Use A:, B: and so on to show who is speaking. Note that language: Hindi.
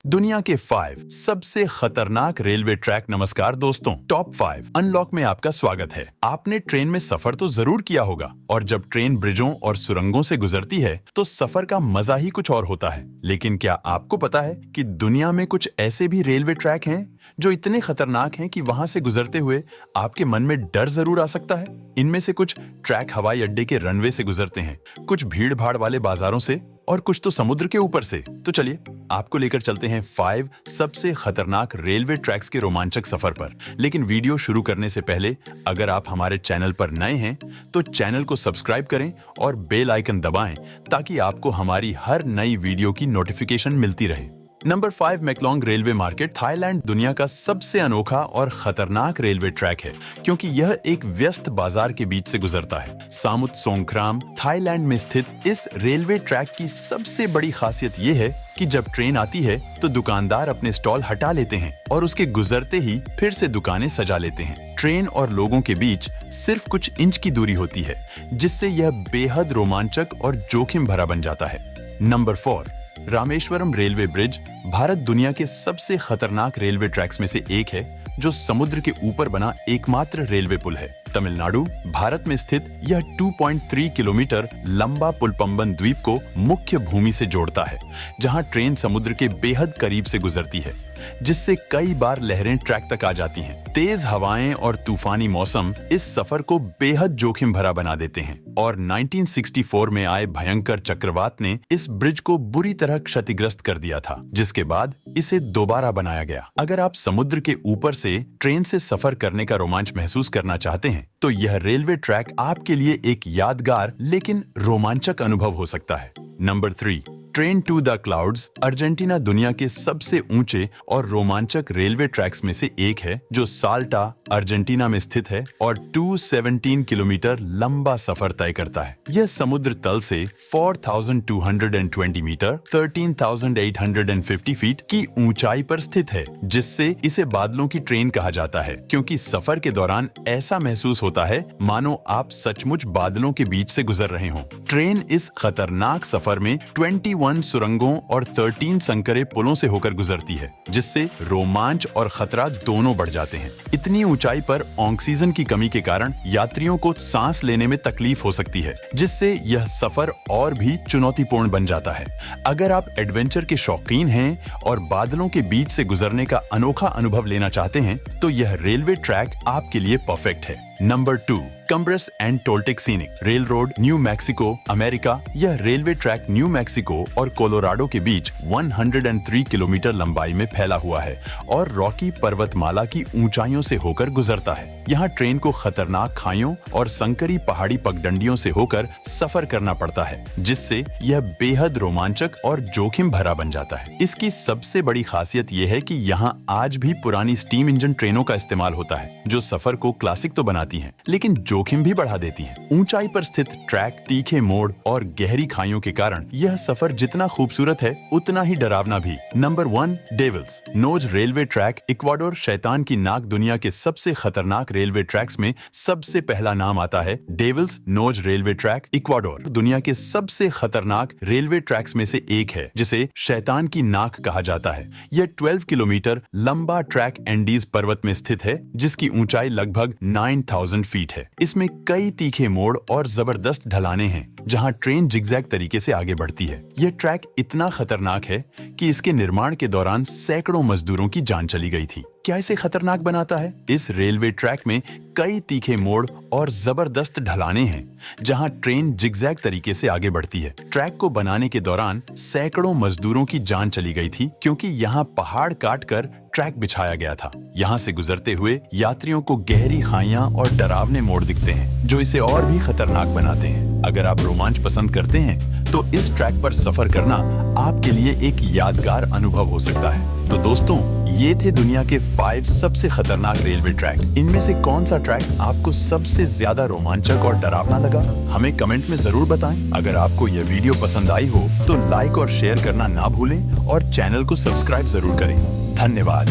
A: दुनिया के 5 सबसे खतरनाक रेलवे ट्रैक। नमस्कार दोस्तों, टॉप 5 अनलॉक में आपका स्वागत है। आपने ट्रेन में सफर तो जरूर किया होगा और जब ट्रेन ब्रिजों और सुरंगों से गुजरती है तो सफर का मजा ही कुछ और होता है। लेकिन क्या आपको पता है कि दुनिया में कुछ ऐसे भी रेलवे ट्रैक हैं जो इतने खतरनाक हैं कि वहां से गुजरते हुए आपके मन में डर जरूर आ सकता है। इनमें से कुछ ट्रैक हवाई अड्डे के रनवे से गुजरते हैं, कुछ भीड़ भाड़ वाले बाजारों से और कुछ तो समुद्र के ऊपर से। तो चलिए आपको लेकर चलते हैं 5 सबसे खतरनाक रेलवे ट्रैक्स के रोमांचक सफर पर। लेकिन वीडियो शुरू करने से पहले अगर आप हमारे चैनल पर नए हैं तो चैनल को सब्सक्राइब करें और बेल आइकन दबाएं ताकि आपको हमारी हर नई वीडियो की नोटिफिकेशन मिलती रहे। Number 5 Maeklong railway market. Thailand दुनिया का सबसे अनोखा और खतरनाक रेलवे ट्रैक है क्योंकि यह एक व्यस्त बाजार के बीच से गुजरता है। सामुत सोंगख्राम थाईलैंड में स्थित इस रेलवे ट्रैक की सबसे बड़ी खासियत यह है कि जब ट्रेन आती है तो दुकानदार अपने स्टॉल हटा लेते हैं और उसके गुजरते ही फिर से दुकानें सजा लेते हैं। ट्रेन और लोगों के बीच सिर्फ कुछ इंच की दूरी होती है, जिससे यह बेहद रोमांचक और जोखिम भरा बन जाता है। Number 4 Rameswaram railway bridge. Bharat दुनिया के सबसे खतरनाक रेलवे ट्रैक्स में से एक है जो समुद्र के ऊपर बना एकमात्र रेलवे पुल है। तमिलनाडु भारत में स्थित यह 2.3 किलोमीटर लंबा पुल पंबन द्वीप को मुख्य भूमि से जोड़ता है, जहां ट्रेन समुद्र के बेहद करीब से गुजरती है, जिससे कई बार लहरें ट्रैक तक आ जाती हैं। तेज हवाएं और तूफानी मौसम इस सफर को बेहद जोखिम भरा बना देते हैं और 1964 में आए भयंकर चक्रवात ने इस ब्रिज को बुरी तरह क्षतिग्रस्त कर दिया था, जिसके बाद इसे दोबारा बनाया गया। अगर आप समुद्र के ऊपर से ट्रेन से सफर करने का रोमांच महसूस करना चाहते हैं तो यह रेलवे ट्रैक आपके लिए एक यादगार लेकिन रोमांचक अनुभव हो सकता है। Number 3 train to the clouds. Argentina दुनिया के सबसे ऊंचे और रोमांचक रेलवे ट्रैक्स में से एक है जो साल्टा अर्जेंटीना में स्थित है और 217 किलोमीटर लंबा सफर तय करता है। यह समुद्र तल से 4220 मीटर 13,850 फीट की ऊंचाई पर स्थित है, जिससे इसे बादलों की ट्रेन कहा जाता है क्योंकि सफर के दौरान ऐसा महसूस होता है मानो आप सचमुच बादलों के बीच से गुजर रहे हों। ट्रेन इस खतरनाक सफर में 21 सुरंगों और 13 संकरे पुलों से होकर गुजरती है, जिससे रोमांच और खतरा दोनों बढ़ जाते हैं। इतनी ऊंचाई पर ऑक्सीजन की कमी के कारण यात्रियों को सांस लेने में तकलीफ हो सकती है, जिससे यह सफर और भी चुनौतीपूर्ण बन जाता है। अगर आप एडवेंचर के शौकीन हैं और बादलों के बीच से गुजरने का अनोखा अनुभव लेना चाहते हैं तो यह रेलवे ट्रैक आपके लिए परफेक्ट है। Number 2 Cumbres and Toltec scenic rail road, New Mexico, America. यह रेलवे ट्रैक न्यू मैक्सिको और कोलोराडो के बीच 103 किलोमीटर लंबाई में फैला हुआ है और रॉकी पर्वतमाला की ऊंचाइयों से होकर गुजरता है। यहाँ ट्रेन को खतरनाक खाइयों और संकरी पहाड़ी पगडंडियों से होकर सफर करना पड़ता है, जिससे यह बेहद रोमांचक और जोखिम भरा बन जाता है। इसकी सबसे बड़ी खासियत यह है कि यहाँ आज भी पुरानी स्टीम इंजन ट्रेनों का इस्तेमाल होता है, जो सफर को क्लासिक तो बनाती हैं, लेकिन जोखिम भी बढ़ा देती हैं। ऊंचाई पर स्थित ट्रैक, तीखे मोड़ और गहरी खाइयों के कारण यह सफर जितना खूबसूरत है उतना ही डरावना भी। Number 1 devil's nose railway track. Ecuador शैतान की नाक दुनिया के सबसे खतरनाक रेलवे ट्रैक्स में सबसे पहला नाम आता है devil's nose railway track. Ecuador दुनिया के सबसे खतरनाक रेलवे ट्रैक्स में से एक है, जिसे शैतान की नाक कहा जाता है। यह 12 किलोमीटर लंबा ट्रैक एंडीज पर्वत में स्थित है, जिसकी ऊंचाई लगभग 9000 फीट है। इसमें कई तीखे मोड़ और जबरदस्त ढलाने हैं, जहां ट्रेन जिगजैग तरीके से आगे बढ़ती है। यह ट्रैक इतना खतरनाक है कि इसके निर्माण के दौरान सैकड़ों मजदूरों की जान चली गई थी। क्या इसे खतरनाक बनाता है? इस रेलवे ट्रैक में कई तीखे मोड़ और जबरदस्त ढलाने हैं, जहां ट्रेन जिगजैग तरीके से आगे बढ़ती है। ट्रैक को बनाने के दौरान सैकड़ों मजदूरों की जान चली गई थी क्योंकि यहाँ पहाड़ काटकर ट्रैक बिछाया गया था। यहाँ से गुजरते हुए यात्रियों को गहरी खाइयां और डरावने मोड़ दिखते हैं, जो इसे और भी खतरनाक बनाते हैं। अगर आप रोमांच पसंद करते हैं तो इस ट्रैक पर सफर करना आपके लिए एक यादगार अनुभव हो सकता है। तो दोस्तों, ये थे दुनिया के 5 सबसे खतरनाक रेलवे ट्रैक। इनमें से कौन सा ट्रैक आपको सबसे ज्यादा रोमांचक और डरावना लगा? हमें कमेंट में जरूर बताएं। अगर आपको यह वीडियो पसंद आई हो तो लाइक और शेयर करना ना भूलें और चैनल को सब्सक्राइब जरूर करें। धन्यवाद।